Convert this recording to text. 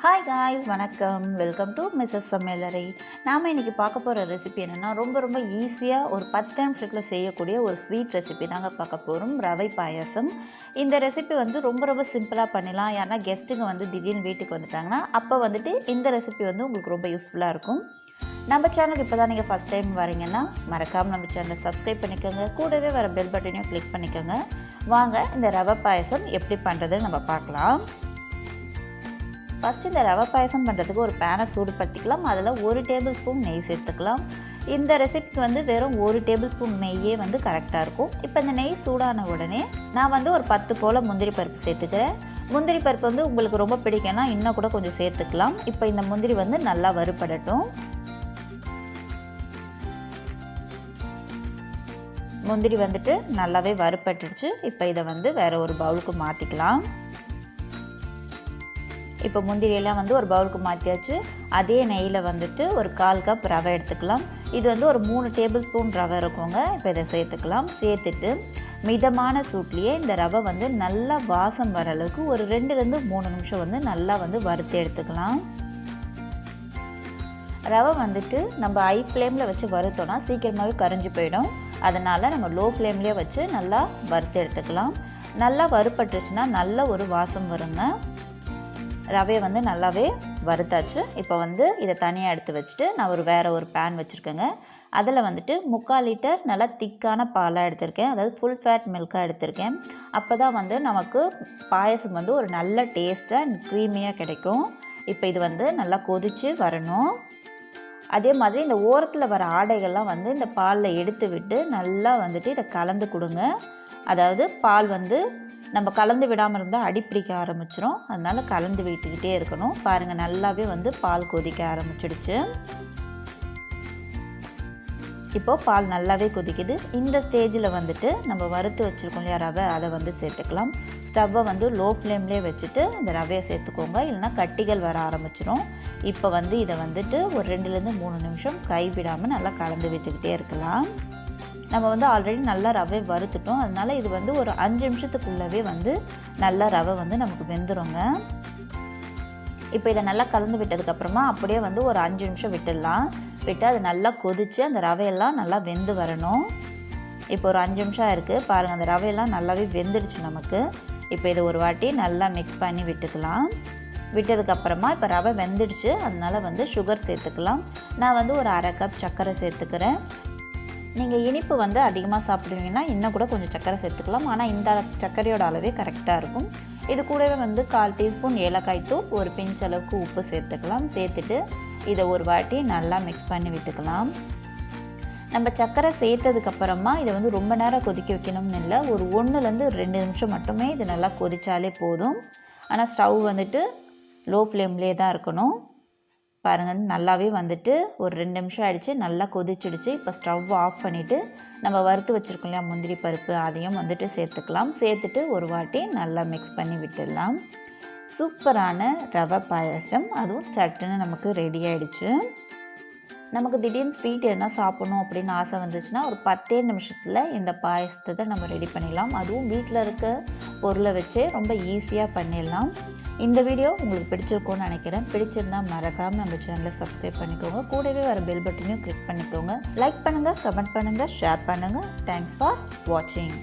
Hi guys, வணக்கம். Welcome to MrsSamalayarai. நாம இன்னைக்கு பார்க்க போற ரெசிபி என்னன்னா ரொம்ப ஈஸியா ஒரு 10 நிமிஷத்துல செய்யக்கூடிய ஒரு ஸ்வீட் ரெசிபி தாங்க பார்க்க போறோம். ரவை பாயாசம். இந்த ரெசிபி வந்து ரொம்ப சிம்பிளா பண்ணலாம். யாரனா கெஸ்ட்டுங்க வந்து திடீர்னு வீட்டுக்கு வந்துட்டாங்கன்னா அப்ப வந்துட்டு இந்த ரெசிபி வந்து உங்களுக்கு ரொம்ப யூஸ்ஃபுல்லா இருக்கும். நம்ம சேனலுக்கு இப்போதான் நீங்கள் ஃபஸ்ட் டைம் வரீங்கன்னா மறக்காமல் நம்ம சேனலை சப்ஸ்கிரைப் பண்ணிக்கோங்க. கூடவே வர பெல் பட்டனையும் கிளிக் பண்ணிக்கோங்க. வாங்க இந்த ரவை பாயாசம் எப்படி பண்ணுறதுன்னு நம்ம பார்க்கலாம். ஃபஸ்ட்டு இந்த ரவை பாயாசம் பண்ணுறதுக்கு ஒரு பேனை சூடுபடுத்திக்கலாம். அதில் 1 டேபிள் ஸ்பூன் நெய் சேர்த்துக்கலாம். இந்த ரெசிபிக்கு வந்து வெறும் 1 டேபிள் ஸ்பூன் நெய்யே வந்து கரெக்டாக இருக்கும். இப்போ இந்த நெய் சூடான உடனே நான் வந்து ஒரு 10 போல் முந்திரி பருப்பு சேர்த்துக்கிறேன். முந்திரி பருப்பு வந்து உங்களுக்கு ரொம்ப பிடிக்கும்னா இன்னும் கூட கொஞ்சம் சேர்த்துக்கலாம். இப்போ இந்த முந்திரி வந்து நல்லா வறுபடட்டும். முந்திரி வந்துட்டு நல்லாவே வறுபட்டுடுச்சு. இப்போ இதை வந்து வேறு ஒரு பவுலுக்கு மாற்றிக்கலாம். இப்போ முந்திரியெல்லாம் வந்து ஒரு பவுலுக்கு மாற்றியாச்சு. அதே நெய்யில் வந்துட்டு ஒரு 1/4 கப் ரவை எடுத்துக்கலாம். இது வந்து ஒரு 3 டேபிள் ஸ்பூன் ரவை இருக்குங்க. இப்போ இதை சேர்த்துக்கலாம். சேர்த்துட்டு மிதமான சூட்லேயே இந்த ரவை வந்து நல்லா வாசம் வர அளவுக்கு ஒரு 2லேருந்து 3 நிமிஷம் வந்து நல்லா வந்து வறுத்து எடுத்துக்கலாம். ரவை வந்துட்டு நம்ம ஹை ஃப்ளேமில் வச்சு வறுத்தோன்னா சீக்கிரமாகவே கரைஞ்சி போயிடும். அதனால் நம்ம லோ ஃப்ளேம்லேயே வச்சு நல்லா வறுத்து எடுத்துக்கலாம். நல்லா வறுப்பட்டுச்சுன்னா நல்ல ஒரு வாசம் வருங்க. ரவையை வந்து நல்லாவே வறுத்தாச்சு. இப்போ வந்து இதை தனியாக எடுத்து வச்சுட்டு நான் வேறு ஒரு பேன் வச்சுருக்கேங்க. அதில் வந்துட்டு 3/4 லிட்டர் நல்லா திக்கான பாலாக எடுத்திருக்கேன். அதாவது ஃபுல் ஃபேட் மில்காக எடுத்திருக்கேன். அப்போ தான் வந்து நமக்கு பாயசம் வந்து ஒரு நல்ல டேஸ்ட்டாக அண்ட் க்ரீமியாக கிடைக்கும். இப்போ இது வந்து நல்லா கொதித்து வரணும். அதே மாதிரி இந்த ஓரத்தில் வர ஆடைகள்லாம் வந்து இந்த பாலில் எடுத்து விட்டு நல்லா வந்துட்டு இதை கலந்து கொடுங்க. அதாவது பால் வந்து நம்ம கலந்து விடாமல் இருந்தால் அடிப்பிடிக்க ஆரம்பிச்சிடும். அதனால் கலந்து விட்டுக்கிட்டே இருக்கணும். பாருங்கள், நல்லாவே வந்து பால் கொதிக்க ஆரம்பிச்சிடுச்சு. இப்போது பால் நல்லாவே கொதிக்குது. இந்த ஸ்டேஜில் வந்துட்டு நம்ம வறுத்து வச்சுருக்கோம் இல்லையா ரவை, அதை வந்து சேர்த்துக்கலாம். ஸ்டவ்வை வந்து லோ ஃப்ளேம்லேயே வச்சுட்டு இந்த ரவையை சேர்த்துக்கோங்க, இல்லைனா கட்டிகள் வர ஆரம்பிச்சிடும். இப்போ வந்து இதை வந்துட்டு ஒரு 2லேருந்து 3 நிமிஷம் கைவிடாமல் நல்லா கலந்து விட்டுக்கிட்டே இருக்கலாம். நம்ம வந்து ஆல்ரெடி நல்லா ரவை வறுத்துட்டோம். அதனால் இது வந்து ஒரு 5 நிமிஷத்துக்குள்ளவே வந்து நல்லா ரவை வந்து நமக்கு வெந்துருங்க. இப்போ இதை நல்லா கலந்து விட்டதுக்கப்புறமா அப்படியே வந்து ஒரு 5 நிமிஷம் விட்டுடலாம். விட்டு அது நல்லா கொதித்து அந்த ரவையெல்லாம் நல்லா வெந்து வரணும். இப்போ ஒரு 5 நிமிஷம் இருக்குது. பாருங்கள், அந்த ரவையெல்லாம் நல்லாவே வெந்துடுச்சு நமக்கு. இப்போ இதை ஒரு வாட்டி நல்லா மிக்ஸ் பண்ணி விட்டுக்கலாம். விட்டதுக்கப்புறமா இப்போ ரவை வெந்துடுச்சு. அதனால் வந்து சுகர் சேர்த்துக்கலாம். நான் வந்து ஒரு 1/2 கப் சர்க்கரை சேர்த்துக்கிறேன். நீங்கள் இனிப்பு வந்து அதிகமாக சாப்பிடுவீங்கன்னா இன்னும் கூட கொஞ்சம் சர்க்கரை சேர்த்துக்கலாம். ஆனால் இந்த சர்க்கரையோட அளவே கரெக்டாக இருக்கும். இது கூடவே வந்து 1/4 டீஸ்பூன் ஏலக்காய் தூள், ஒரு பிஞ்ச் அளவுக்கு உப்பு சேர்த்துக்கலாம். சேர்த்துட்டு இதை ஒரு வாட்டி நல்லா மிக்ஸ் பண்ணி விட்டுக்கலாம். நம்ம சர்க்கரை சேர்த்ததுக்கப்புறமா இதை வந்து ரொம்ப நேரம் கொதிக்க வைக்கணும்னு இல்லை. ஒரு 1லேருந்து 2 நிமிஷம் மட்டுமே இது நல்லா கொதித்தாலே போதும். ஆனால் ஸ்டவ் வந்துட்டு லோ ஃப்ளேம்லேயே தான் இருக்கணும். பாருங்கள், நல்லாவே வந்துட்டு ஒரு 2 நிமிஷம் ஆகிடுச்சு. நல்லா கொதிச்சிடுச்சு. இப்போ ஸ்டவ் ஆஃப் பண்ணிவிட்டு நம்ம வறுத்து வச்சுருக்கோம் இல்லையா முந்திரி பருப்பு, அதையும் வந்துட்டு சேர்த்துக்கலாம். சேர்த்துட்டு ஒரு வாட்டி நல்லா மிக்ஸ் பண்ணி விட்டுடலாம். சூப்பரான ரவை பாயாசம் அதுவும் சட்டுன்னு நமக்கு ரெடி ஆகிடுச்சு. நமக்கு திடீர்னு ஸ்வீட் எதுனா சாப்பிட்ணும் அப்படின்னு ஆசை வந்துச்சுன்னா ஒரு 10 நிமிஷத்தில் இந்த பாயசத்தை நம்ம ரெடி பண்ணிடலாம். அதுவும் வீட்டில் இருக்க பொருளை வச்சே ரொம்ப ஈஸியாக பண்ணிடலாம். இந்த வீடியோ உங்களுக்கு பிடிச்சிருக்கும்னு நினைக்கிறேன். பிடிச்சிருந்தா மறக்காமல் நம்ம சேனலை சப்ஸ்கிரைப் பண்ணிக்கோங்க. கூடவே வர பெல் பட்டனையும் கிளிக் பண்ணிக்கோங்க. லைக் பண்ணுங்கள், கமெண்ட் பண்ணுங்கள், ஷேர் பண்ணுங்கள். தேங்க்ஸ் ஃபார் வாட்சிங்.